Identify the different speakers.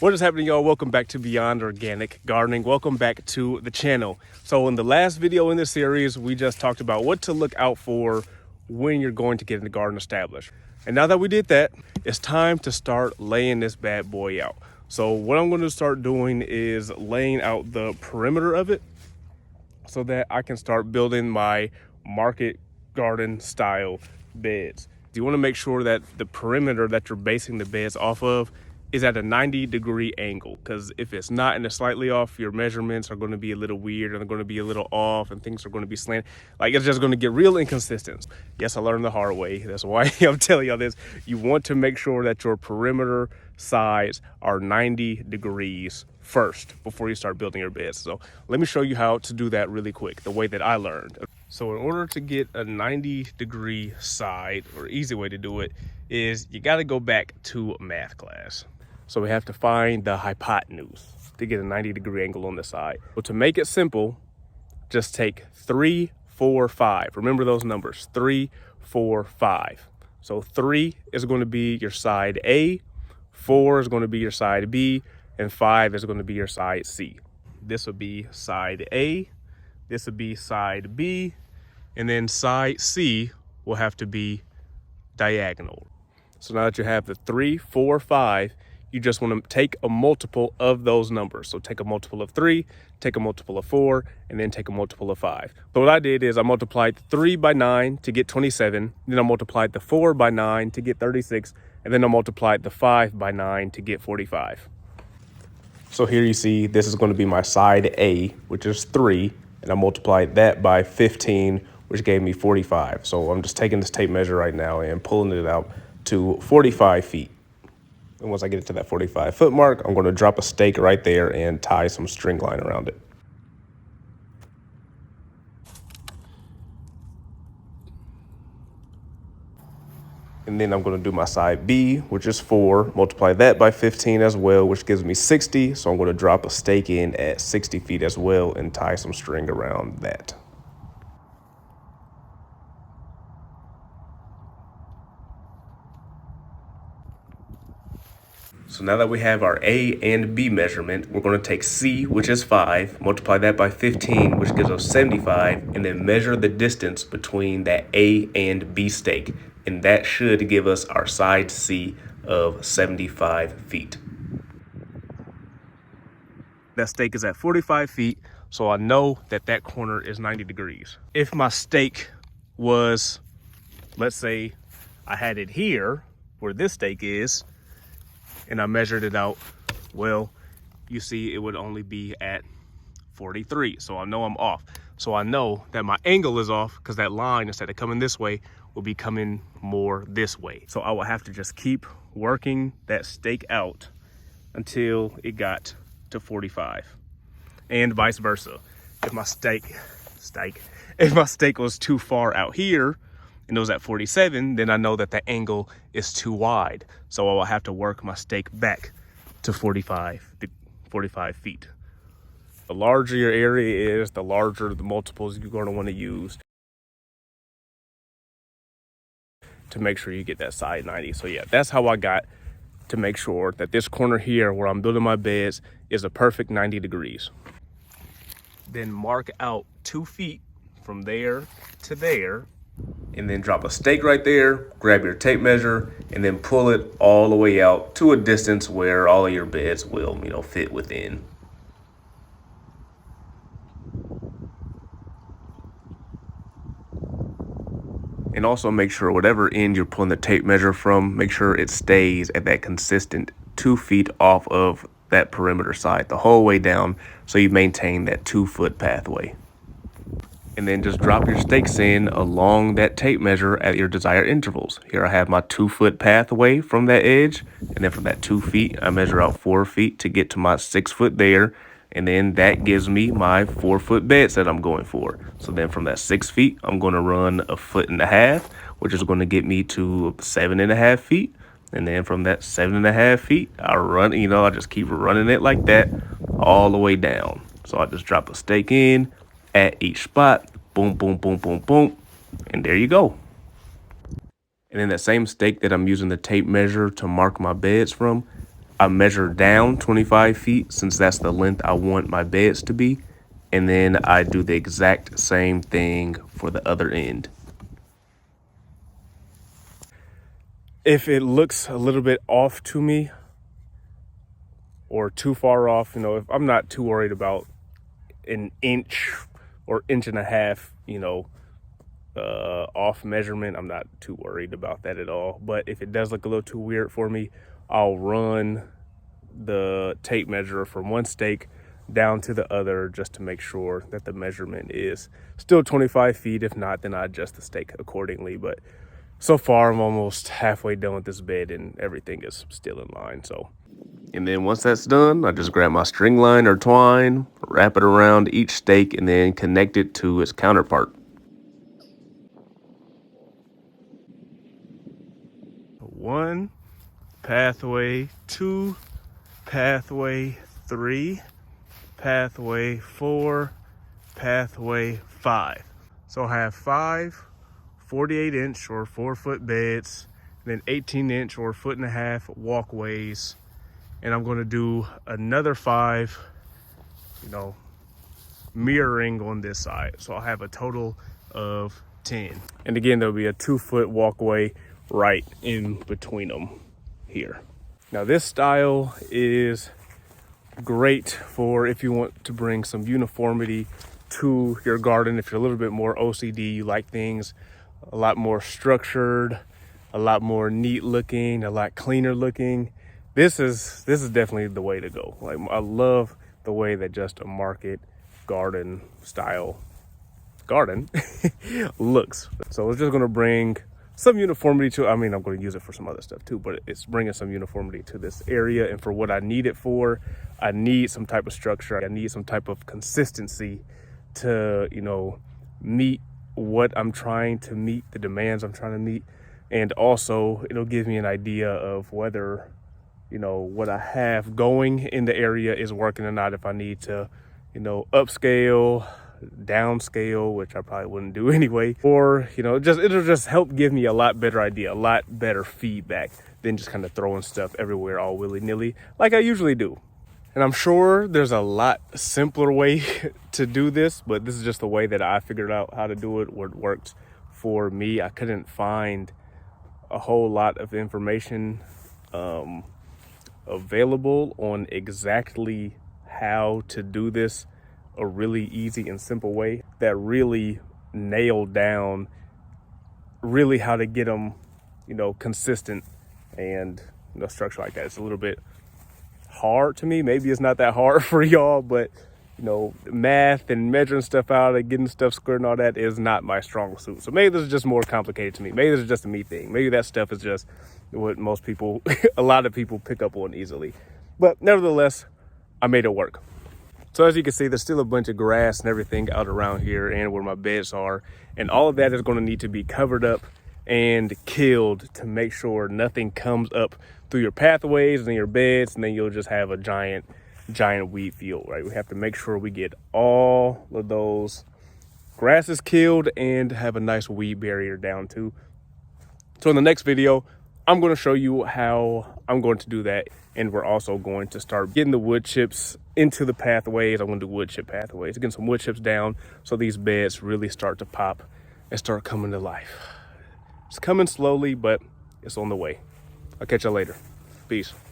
Speaker 1: What is happening, y'all? Welcome back to Beyond Organic Gardening. Welcome back to the channel. So in the last video in this series, we just talked about what to look out for when you're going to get in the garden established. And now that we did that, it's time to start laying this bad boy out. So what I'm going to start doing is laying out the perimeter of it so that I can start building my market garden style beds. You want to make sure that the perimeter that you're basing the beds off of is at a 90-degree angle, because if it's not and it's slightly off, your measurements are going to be a little weird and they're going to be a little off and things are going to be slanted. Like, it's just going to get real inconsistent. Yes, I learned the hard way. That's why I'm telling y'all this. You want to make sure that your perimeter sides are 90 degrees first before you start building your beds. So let me show you how to do that really quick, the way that I learned. So in order to get a 90-degree side, or easy way to do it, is you got to go back to math class. So we have to find the hypotenuse to get a 90-degree angle on the side. Well, to make it simple, just take 3, 4, 5. Remember those numbers, 3, 4, 5. So 3 is going to be your side A, 4 is going to be your side B, and 5 is going to be your side C. This will be side A, this will be side B, and then side C will have to be diagonal. So now that you have the 3, 4, 5, you just want to take a multiple of those numbers. So take a multiple of 3, take a multiple of 4, and then take a multiple of 5. So what I did is I multiplied 3 by 9 to get 27. Then I multiplied the 4 by 9 to get 36. And then I multiplied the 5 by 9 to get 45. So here you see this is going to be my side A, which is 3. And I multiplied that by 15, which gave me 45. So I'm just taking this tape measure right now and pulling it out to 45 feet. And once I get it to that 45-foot mark, I'm going to drop a stake right there and tie some string line around it. And then I'm going to do my side B, which is 4, multiply that by 15 as well, which gives me 60. So I'm going to drop a stake in at 60 feet as well and tie some string around that. So now that we have our A and B measurement, we're going to take C, which is 5, multiply that by 15, which gives us 75, and then measure the distance between that A and B stake. And that should give us our side C of 75 feet. That stake is at 45 feet, so I know that that corner is 90 degrees. If my stake was, let's say I had it here, where this stake is, and I measured it out, well, you see it would only be at 43. So I know I'm off. So I know that my angle is off because that line, instead of coming this way, will be coming more this way. So I will have to just keep working that stake out until it got to 45, and vice versa. If my stake was too far out here, and it was at 47, then I know that the angle is too wide. So I will have to work my stake back to 45 feet. The larger your area is, the larger the multiples you're going to want to use to make sure you get that side 90. So yeah, that's how I got to make sure that this corner here where I'm building my beds is a perfect 90 degrees. Then mark out 2 feet from there to there, and then drop a stake right there, grab your tape measure, and then pull it all the way out to a distance where all of your beds will, fit within. And also make sure whatever end you're pulling the tape measure from, make sure it stays at that consistent 2 feet off of that perimeter side the whole way down, so you maintain that 2-foot pathway. And then just drop your stakes in along that tape measure at your desired intervals. Here I have my 2-foot pathway from that edge, and then from that 2 feet, I measure out 4 feet to get to my 6 foot there. And then that gives me my 4-foot beds that I'm going for. So then from that 6 feet, I'm going to run 1.5 feet, which is going to get me to 7.5 feet. And then from that 7.5 feet, I just keep running it like that all the way down. So I just drop a stake in at each spot, boom, boom, boom, boom, boom, and there you go. And then that same stake that I'm using the tape measure to mark my beds from, I measure down 25 feet since that's the length I want my beds to be. And then I do the exact same thing for the other end. If it looks a little bit off to me or too far off, you know, if I'm not too worried about an inch or inch and a half, you know, off measurement, I'm not too worried about that at all. But if it does look a little too weird for me, I'll run the tape measure from one stake down to the other just to make sure that the measurement is still 25 feet. If not, then I adjust the stake accordingly. But so far I'm almost halfway done with this bed and everything is still in line. And then once that's done, I just grab my string line or twine, wrap it around each stake, and then connect it to its counterpart. 1, pathway 2, pathway 3, pathway 4, pathway 5. So I have 5 48-inch or 4-foot beds, and then 18-inch or 1.5-foot walkways. And I'm going to do another 5, you know, mirroring on this side. So I'll have a total of 10. And again, there'll be a 2-foot walkway right in between them here. Now this style is great for if you want to bring some uniformity to your garden. If you're a little bit more OCD, you like things a lot more structured, a lot more neat looking, a lot cleaner looking. This is definitely the way to go. Like, I love the way that just a market garden style garden looks. So it's just going to bring some uniformity to, I mean, I'm going to use it for some other stuff too, but it's bringing some uniformity to this area. And for what I need it for, I need some type of structure. I need some type of consistency to, you know, meet what I'm trying to meet, the demands I'm trying to meet. And also it'll give me an idea of whether, you know, what I have going in the area is working or not. If I need to, you know, upscale, downscale, which I probably wouldn't do anyway, or, you know, it'll just help give me a lot better idea, a lot better feedback than just kind of throwing stuff everywhere all willy-nilly like I usually do. And I'm sure there's a lot simpler way to do this, but this is just the way that I figured out how to do it, what worked for me. I couldn't find a whole lot of information available on exactly how to do this a really easy and simple way that really nailed down really how to get them, you know, consistent and, you know, structure like that. It's a little bit hard to me. Maybe it's not that hard for y'all, but, you know, math and measuring stuff out and getting stuff squared and all that is not my strong suit. So maybe this is just more complicated to me. Maybe this is just a me thing. Maybe that stuff is just what most people, a lot of people pick up on easily. But nevertheless, I made it work. So as you can see, there's still a bunch of grass and everything out around here and where my beds are. And all of that is going to need to be covered up and killed to make sure nothing comes up through your pathways and your beds, and then you'll just have a giant weed field, right? We have to make sure we get all of those grasses killed and have a nice weed barrier down too. So in the next video, I'm going to show you how I'm going to do that. And we're also going to start getting the wood chips into the pathways. I'm going to do wood chip pathways, getting some wood chips down so these beds really start to pop and start coming to life. It's coming slowly, but it's on the way. I'll catch you later. Peace.